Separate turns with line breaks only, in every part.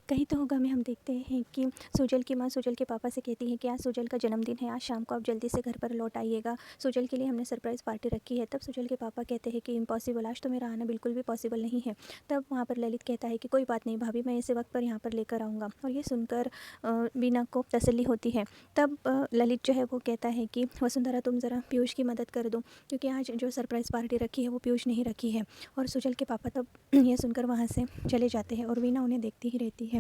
कहीं तो होगा में हम देखते हैं कि सुजल की माँ सुजल के पापा से कहती है कि आज सुजल का जन्मदिन है, आज शाम को आप जल्दी से घर पर लौट आइएगा, सुजल के लिए हमने सरप्राइज़ पार्टी रखी है। तब सुजल के पापा कहते हैं कि इम्पॉसिबल, आज तो मेरा आना बिल्कुल भी पॉसिबल नहीं है। तब वहाँ पर ललित कहता है कि कोई बात नहीं भाभी, मैं इसे वक्त पर यहाँ पर लेकर आऊँगा। और ये सुनकर वीना को तसल्ली होती है। तब ललित जो है वो कहता है कि वसुंधरा तुम ज़रा पीयूष की मदद कर दो, क्योंकि आज जो सरप्राइज़ पार्टी रखी है वो पीयूष ने ही रखी है। और सुजल के पापा तब ये सुनकर वहाँ से चले जाते हैं और वीना उन्हें देखती ही रहती है।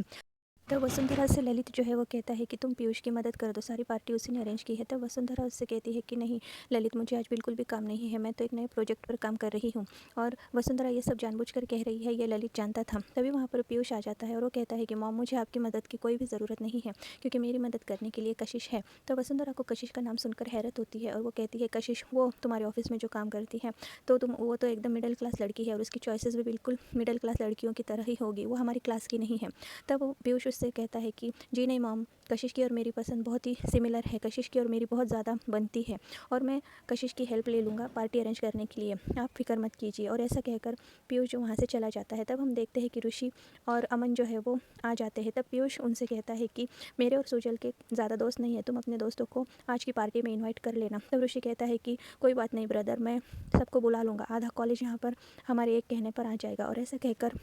तो वसुंधरा से ललित जो है वो कहता है कि तुम पीयूष की मदद कर दो, सारी पार्टी उसी ने अरेंज की है। तब वसुंधरा उससे कहती है कि नहीं ललित, मुझे आज बिल्कुल भी काम नहीं है, मैं तो एक नए प्रोजेक्ट पर काम कर रही हूँ। और वसुंधरा ये सब जानबूझकर कह रही है, ये ललित जानता था। तभी वहाँ पर पीयूष आ जाता है और वो कहता है कि मॉम, मुझे आपकी मदद की कोई भी ज़रूरत नहीं है, क्योंकि मेरी मदद करने के लिए कशिश है। तो वसुंधरा को कशिश का नाम सुनकर हैरत होती है और वो कहती है, कशिश वो तुम्हारे ऑफिस में जो काम करती है, तो वो तो एकदम मिडिल क्लास लड़की है और उसकी चॉइसेस भी बिल्कुल मिडिल क्लास लड़कियों की तरह ही होगी, वो हमारी क्लास की नहीं है। तब वो पीयूष उससे कहता है कि जी नहीं मॉम, कशिश की और मेरी पसंद बहुत ही सिमिलर है, कशिश की और मेरी बहुत ज़्यादा बनती है और मैं कशिश की हेल्प ले लूँगा पार्टी अरेंज करने के लिए, आप फिक्र मत कीजिए। और ऐसा कहकर पीयूष जो वहाँ से चला जाता है। तब हम देखते हैं कि ऋषि और अमन जो है वो आ जाते हैं। तब पीयूष उनसे कहता है कि मेरे और सुजल के ज़्यादा दोस्त नहीं है, तुम अपने दोस्तों को आज की पार्टी में इन्वाइट कर लेना। तब ऋषि कहता है कि कोई बात नहीं ब्रदर, मैं सबको बुला लूँगा, आधा कॉलेज यहाँ पर हमारे एक कहने पर आ जाएगा। और ऐसा कहकर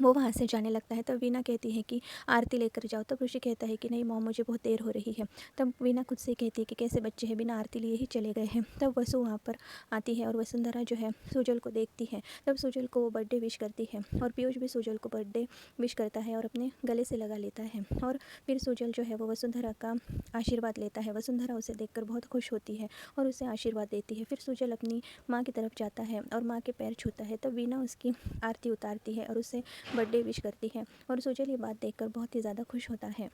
वो वहाँ से जाने लगता है। तब वीना कहती है कि आरती लेकर जाओ। तब ऋषि कहता है कि नहीं मॉम, मुझे बहुत देर हो रही है। तब वीना खुद से कहती है कि कैसे बच्चे हैं, बिना आरती लिए ही चले गए हैं। तब वसु वहाँ पर आती है और वसुंधरा जो है सुजल को देखती है। तब सुजल को वो बर्थडे विश करती है और पीयूष भी सुजल को बर्थडे विश करता है और अपने गले से लगा लेता है। और फिर सुजल जो है वो वसुंधरा का आशीर्वाद लेता है। वसुंधरा उसे देखकर बहुत खुश होती है और उसे आशीर्वाद देती है। फिर सुजल अपनी माँ की तरफ जाता है और माँ के पैर छूता है। तब वीना उसकी आरती उतारती है और उसे बर्थडे विश करती है और सुजल ये बात देखकर बहुत ही ज़्यादा खुश होता है।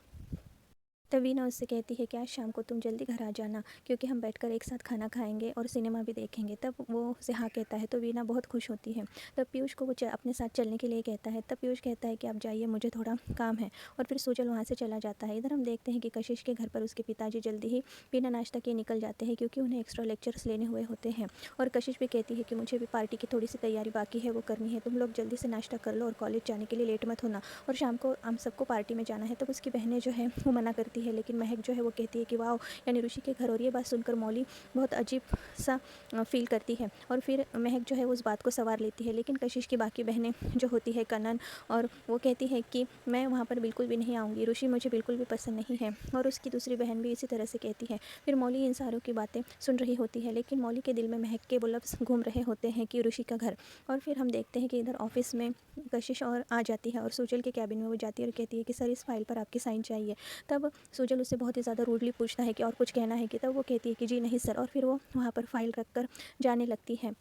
तब वीना उससे कहती है कि आज शाम को तुम जल्दी घर आ जाना, क्योंकि हम बैठकर एक साथ खाना खाएंगे और सिनेमा भी देखेंगे। तब वो उसे हाँ कहता है तो वीना बहुत खुश होती है। तब पीयूष को वो अपने साथ चलने के लिए कहता है। तब पीयूष कहता है कि आप जाइए, मुझे थोड़ा काम है। और फिर सुजल वहाँ से चला जाता है। इधर हम देखते हैं कि कशिश के घर पर उसके पिताजी जल्दी ही बिना नाश्ता किए निकल जाते हैं, क्योंकि उन्हें एक्स्ट्रा लेक्चर्स लेने हुए होते हैं। और कशिश भी कहती है कि मुझे भी पार्टी की थोड़ी सी तैयारी बाकी है, वो करनी है, तुम लोग जल्दी से नाश्ता कर लो और कॉलेज जाने के लिए लेट मत होना, और शाम को हम सबको पार्टी में जाना है। तब उसकी बहनें जो है वो मना करती है, लेकिन महक जो है वो कहती है कि वाह, यानी ऋषि के घर। और ये बात सुनकर मौली बहुत अजीब सा फील करती है और फिर महक जो है उस बात को सवार लेती है। लेकिन कशिश की बाकी बहनें जो होती है कनन, और वो कहती है कि मैं वहाँ पर बिल्कुल भी नहीं आऊँगी, ऋषि मुझे बिल्कुल भी पसंद नहीं है। और उसकी दूसरी बहन भी इसी तरह से कहती है। फिर मौली इन सारों की बातें सुन रही होती है, लेकिन मौली के दिल में महक के वो लफ्ज़ घूम रहे होते हैं कि ऋषि का घर। और फिर हम देखते हैं कि इधर ऑफिस में कशिश और आ जाती है और सुजल के कैबिन में वो जाती है और कहती है कि सर, इस फाइल पर आपकी साइन चाहिए। तब सुजल उससे बहुत ही ज़्यादा रूडली पूछता है कि और कुछ कहना है कि, तब वो कहती है कि जी नहीं सर। और फिर वो वहाँ पर फाइल रख कर जाने लगती है।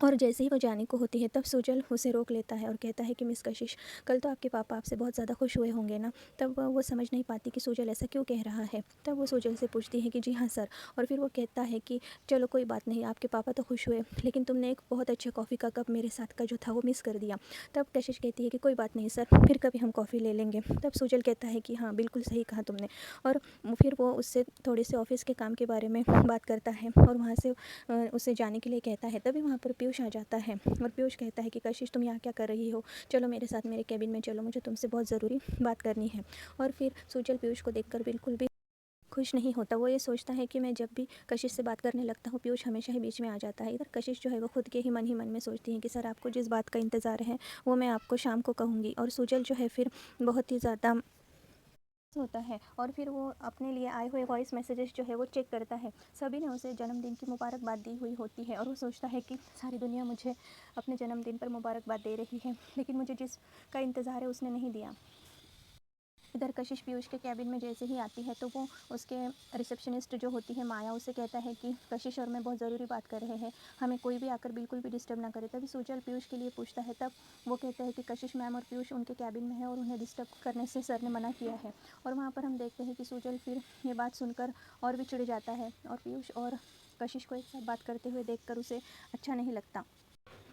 और जैसे ही वो जाने को होती है तब सुजल उसे रोक लेता है और कहता है कि मिस कशिश, कल तो आपके पापा आपसे बहुत ज़्यादा खुश हुए होंगे ना। तब वो समझ नहीं पाती कि सुजल ऐसा क्यों कह रहा है। तब वो सुजल से पूछती है कि जी हाँ सर। और फिर वो कहता है कि चलो कोई बात नहीं, आपके पापा तो खुश हुए, लेकिन तुमने एक बहुत अच्छे कॉफ़ी का कप मेरे साथ का जो था वो मिस कर दिया। तब कशिश कहती है कि कोई बात नहीं सर, फिर कभी हम कॉफ़ी ले लेंगे। तब सुजल कहता है कि हाँ बिल्कुल सही कहा तुमने। और फिर वो उससे थोड़े से ऑफिस के काम के बारे में बात करता है और वहाँ से उसे जाने के लिए कहता है। तभी वहाँ पर पीयूष आ जाता है और पीयूष कहता है कि कशिश, तुम यहाँ क्या कर रही हो, चलो मेरे साथ मेरे कैबिन में चलो, मुझे तुमसे बहुत ज़रूरी बात करनी है। और फिर सुजल पीयूष को देखकर बिल्कुल भी खुश नहीं होता। वो ये सोचता है कि मैं जब भी कशिश से बात करने लगता हूँ, पीयूष हमेशा ही बीच में आ जाता है। इधर कशिश जो है वो खुद के ही मन में सोचती है कि सर, आपको जिस बात का इंतज़ार है वो मैं आपको शाम को कहूँगी। और सुजल जो है फिर बहुत ही ज़्यादा होता है और फिर वो अपने लिए आए हुए वॉइस मैसेजेस जो है वो चेक करता है। सभी ने उसे जन्मदिन की मुबारकबाद दी हुई होती है और वो सोचता है कि सारी दुनिया मुझे अपने जन्मदिन पर मुबारकबाद दे रही है, लेकिन मुझे जिसका इंतज़ार है उसने नहीं दिया। इधर कशिश पीयूष के कैबिन में जैसे ही आती है तो वो उसके रिसेप्शनिस्ट जो होती है माया, उसे कहता है कि कशिश और मैं बहुत ज़रूरी बात कर रहे हैं, हमें कोई भी आकर बिल्कुल भी डिस्टर्ब ना करे। तभी सुजल पीयूष के लिए पूछता है। तब वो कहता है कि कशिश मैम और पीयूष उनके कैबिन में है और उन्हें डिस्टर्ब करने से सर ने मना किया है। और वहाँ पर हम देखते हैं कि सुजल फिर ये बात सुनकर और भी चिढ़ जाता है और पीयूष और कशिश को एक साथ बात करते हुए देखकर उसे अच्छा नहीं लगता।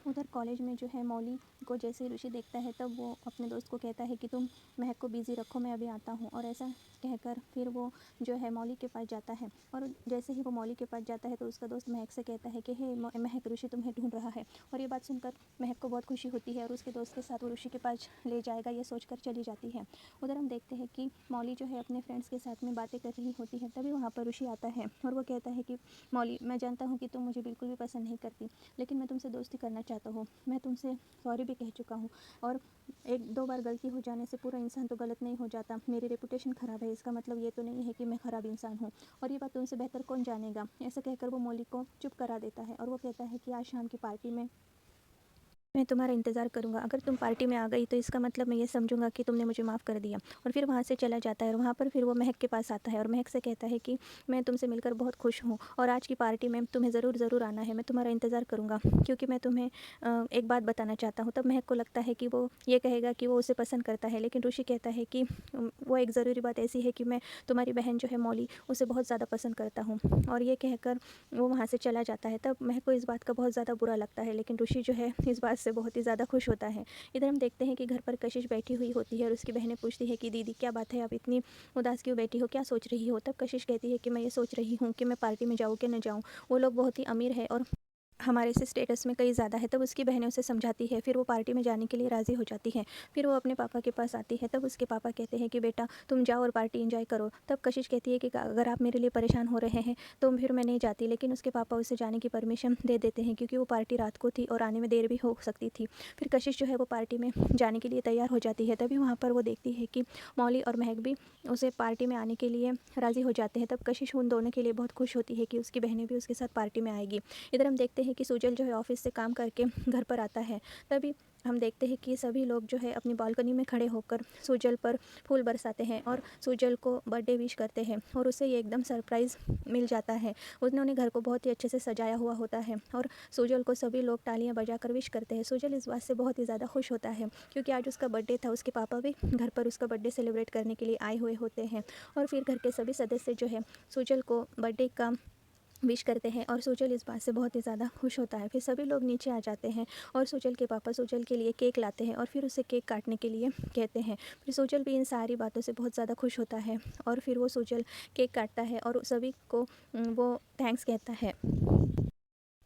उधर कॉलेज में जो है मौली को जैसे ही ऋषि देखता है तब वो अपने दोस्त को कहता है कि तुम महक को बिज़ी रखो, मैं अभी आता हूँ। और ऐसा कहकर फिर वो जो है मौली के पास जाता है। और जैसे ही वो मौली के पास जाता है तो उसका दोस्त महक से कहता है कि हे महक, ऋषि तुम्हें ढूंढ रहा है। और ये बात सुनकर महक को बहुत खुशी होती है और उसके दोस्त के साथ वो ऋषि के पास ले जाएगा ये सोचकर चली जाती है। उधर हम देखते हैं कि मौली जो है अपने फ्रेंड्स के साथ में बातें कर रही होती है। तभी वहाँ पर ऋषि आता है और वो कहता है कि मौली, मैं जानता हूँ कि तुम मुझे बिल्कुल भी पसंद नहीं करती, लेकिन मैं तुमसे दोस्ती करना चाहता हूँ। मैं तुमसे सॉरी भी कह चुका हूँ और एक दो बार गलती हो जाने से पूरा इंसान तो गलत नहीं हो जाता। मेरी रेपुटेशन ख़राब है, इसका मतलब ये तो नहीं है कि मैं ख़राब इंसान हूँ, और ये बात तुमसे बेहतर कौन जानेगा। ऐसा कहकर वो मौली को चुप करा देता है और वो कहता है कि आज शाम की पार्टी में मैं तुम्हारा इंतज़ार करूँगा। अगर तुम पार्टी में आ गई तो इसका मतलब मैं ये समझूंगा कि तुमने मुझे माफ़ कर दिया। और फिर वहाँ से चला जाता है और वहाँ पर फिर वो महक के पास आता है और महक से कहता है कि मैं तुमसे मिलकर बहुत खुश हूँ और आज की पार्टी में तुम्हें ज़रूर आना है। मैं तुम्हारा इंतज़ार करूँगा क्योंकि मैं तुम्हें एक बात बताना चाहता हूँ। तब महक को लगता है कि वो ये कहेगा कि वो उसे पसंद करता है, लेकिन ऋषि कहता है कि वो एक ज़रूरी बात ऐसी है कि मैं तुम्हारी बहन जो है मौली उसे बहुत ज़्यादा पसंद करता हूँ। और ये कहकर वो वहाँ से चला जाता है। तब महक को इस बात का बहुत ज़्यादा बुरा लगता है, लेकिन ऋषि जो है इस बात से बहुत ही ज़्यादा खुश होता है। इधर हम देखते हैं कि घर पर कशिश बैठी हुई होती है और उसकी बहनें पूछती है कि दीदी क्या बात है, आप इतनी उदास क्यों बैठी हो, क्या सोच रही हो। तब कशिश कहती है कि मैं ये सोच रही हूँ कि मैं पार्टी में जाऊँ कि न जाऊँ। वो लोग बहुत ही अमीर है और हमारे से स्टेटस में कहीं ज़्यादा है। तब उसकी बहनें उसे समझाती है, फिर वो पार्टी में जाने के लिए राज़ी हो जाती है। फिर वो अपने पापा के पास आती है। तब उसके पापा कहते हैं कि बेटा तुम जाओ और पार्टी एंजॉय करो। तब कशिश कहती है कि अगर आप मेरे लिए परेशान हो रहे हैं तो फिर मैं नहीं जाती, लेकिन उसके पापा उसे जाने की परमिशन दे देते हैं क्योंकि वो पार्टी रात को थी और आने में देर भी हो सकती थी। फिर कशिश जो है वो पार्टी में जाने के लिए तैयार हो जाती है। तभी वहाँ पर वो देखती है कि मौली और महक भी उसे पार्टी में आने के लिए राज़ी हो जाते हैं। तब कशिश उन दोनों के लिए बहुत खुश होती है कि उसकी बहनें भी उसके साथ पार्टी में आएगी। इधर हम देखते हैं कि सुजल जो है ऑफिस से काम करके घर पर आता है। तभी हम देखते हैं कि सभी लोग जो है अपनी बालकनी में खड़े होकर सुजल पर फूल बरसाते हैं और सुजल को बर्थडे विश करते हैं और उसे ये एकदम सरप्राइज़ मिल जाता है। उन्होंने घर को बहुत ही अच्छे से सजाया हुआ होता है और सुजल को सभी लोग तालियां बजाकर विश करते हैं। सुजल इस बात से बहुत ही ज़्यादा खुश होता है क्योंकि आज उसका बर्थडे था। उसके पापा भी घर पर उसका बर्थडे सेलिब्रेट करने के लिए आए हुए होते हैं और फिर घर के सभी सदस्य जो है सुजल को बर्थडे का विश करते हैं और सुजल इस बात से बहुत ही ज़्यादा खुश होता है। फिर सभी लोग नीचे आ जाते हैं और सुजल के पापा सुजल के लिए केक लाते हैं और फिर उसे केक काटने के लिए कहते हैं। फिर सुजल भी इन सारी बातों से बहुत ज़्यादा खुश होता है और फिर वो सुजल केक काटता है और सभी को वो थैंक्स कहता है।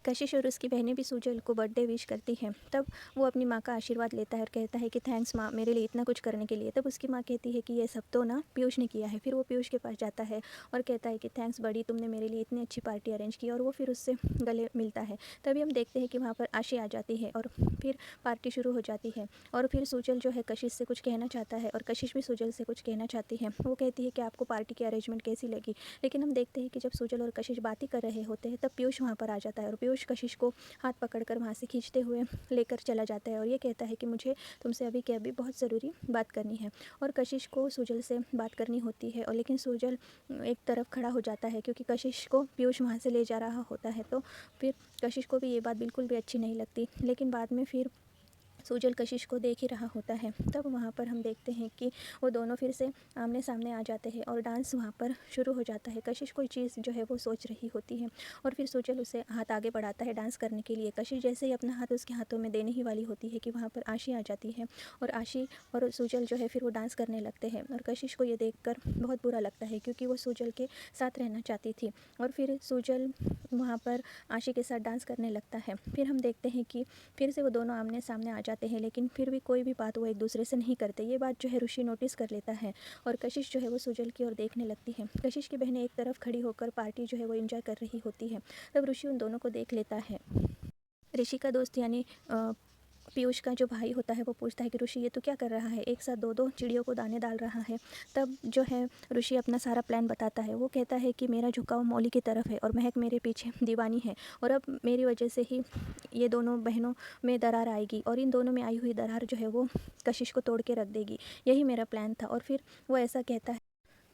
कशिश और उसकी बहनें भी सुजल को बर्थडे विश करती हैं। तब वो अपनी माँ का आशीर्वाद लेता है और कहता है कि थैंक्स माँ, मेरे लिए इतना कुछ करने के लिए। तब उसकी माँ कहती है कि ये सब तो ना पीयूष ने किया है। फिर वो पीयूष के पास जाता है और कहता है कि थैंक्स बड़ी, तुमने मेरे लिए इतनी अच्छी पार्टी अरेंज की, और वो फिर उससे गले मिलता है। तभी हम देखते हैं कि वहाँ पर आशी आ जाती है और फिर पार्टी शुरू हो जाती है और फिर सुजल जो है कशिश से कुछ कहना चाहता है और कशिश भी सुजल से कुछ कहना चाहती है। वो कहती है कि आपको पार्टी की अरेंजमेंट कैसी लगी, लेकिन हम देखते हैं कि जब सुजल और कशिश बातें कर रहे होते हैं तब पीयूष वहाँ पर आ जाता है और पीयूष कशिश को हाथ पकड़कर वहाँ से खींचते हुए लेकर चला जाता है और ये कहता है कि मुझे तुमसे अभी के अभी बहुत ज़रूरी बात करनी है। और कशिश को सुजल से बात करनी होती है और लेकिन सुजल एक तरफ खड़ा हो जाता है क्योंकि कशिश को पीयूष वहाँ से ले जा रहा होता है। तो फिर कशिश को भी ये बात बिल्कुल भी अच्छी नहीं लगती, लेकिन बाद में फिर सुजल कशिश को देख ही रहा होता है। तब वहाँ पर हम देखते हैं कि वो दोनों फिर से आमने सामने आ जाते हैं और डांस वहाँ पर शुरू हो जाता है। कशिश कोई चीज़ जो है वो सोच रही होती है और फिर सुजल उसे हाथ आगे बढ़ाता है डांस करने के लिए। कशिश जैसे ही अपना हाथ उसके हाथों में देने ही वाली होती है कि वहाँ पर आशी आ जाती है और आशी और सुजल जो है फिर वो डांस करने लगते हैं और कशिश को ये देखकर बहुत बुरा लगता है क्योंकि वो सुजल के साथ रहना चाहती थी। और फिर सुजल वहाँ पर आशी के साथ डांस करने लगता है। फिर हम देखते हैं कि फिर से वो दोनों आमने सामने आ जाते हैं, लेकिन फिर भी कोई भी बात वो एक दूसरे से नहीं करते। ये बात जो है ऋषि नोटिस कर लेता है और कशिश जो है वो सुजल की ओर देखने लगती है। कशिश की बहनें एक तरफ खड़ी होकर पार्टी जो है वो एंजॉय कर रही होती है। तब ऋषि उन दोनों को देख लेता है। ऋषि का दोस्त यानी पीयूष का जो भाई होता है वो पूछता है कि ऋषि ये तो क्या कर रहा है, एक साथ दो दो चिड़ियों को दाने डाल रहा है। तब जो है ऋषि अपना सारा प्लान बताता है। वो कहता है कि मेरा झुकाव मौली की तरफ है और महक मेरे पीछे दीवानी है और अब मेरी वजह से ही ये दोनों बहनों में दरार आएगी और इन दोनों में आई हुई दरार जो है वो कशिश को तोड़ के रख देगी। यही मेरा प्लान था। और फिर वो ऐसा कहता है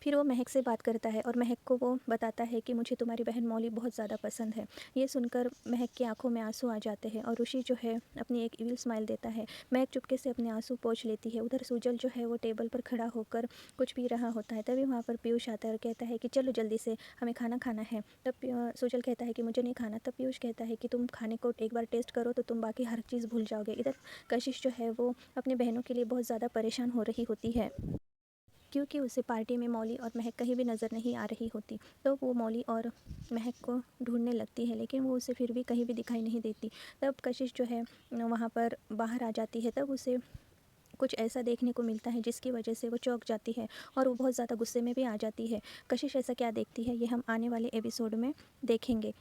फिर वो महक से बात करता है और महक को वो बताता है कि मुझे तुम्हारी बहन मौली बहुत ज़्यादा पसंद है। ये सुनकर महक की आंखों में आंसू आ जाते हैं और ऋषि जो है अपनी एक इविल स्माइल देता है। महक चुपके से अपने आंसू पोंछ लेती है। उधर सुजल जो है वो टेबल पर खड़ा होकर कुछ पी रहा होता है। तभी वहाँ पर पीयूष आता है और कहता है कि चलो जल्दी से, हमें खाना खाना है। तब सुजल कहता है कि मुझे नहीं खाना। तब पीयूष कहता है कि तुम खाने को एक बार टेस्ट करो तो तुम बाकी हर चीज़ भूल जाओगे। इधर कशिश जो है वो अपनी बहनों के लिए बहुत ज़्यादा परेशान हो रही होती है, क्योंकि उसे पार्टी में मौली और महक कहीं भी नज़र नहीं आ रही होती। तो वो मौली और महक को ढूंढने लगती है, लेकिन वो उसे फिर भी कहीं भी दिखाई नहीं देती। तब कशिश जो है वहाँ पर बाहर आ जाती है। तब उसे कुछ ऐसा देखने को मिलता है जिसकी वजह से वो चौंक जाती है और वो बहुत ज़्यादा गुस्से में भी आ जाती है। कशिश ऐसा क्या देखती है, ये हम आने वाले एपिसोड में देखेंगे।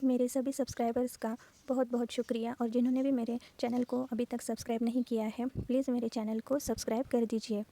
मेरे सभी सब्सक्राइबर्स का बहुत बहुत शुक्रिया, और जिन्होंने भी मेरे चैनल को अभी तक सब्सक्राइब नहीं किया है, प्लीज़ मेरे चैनल को सब्सक्राइब कर दीजिए।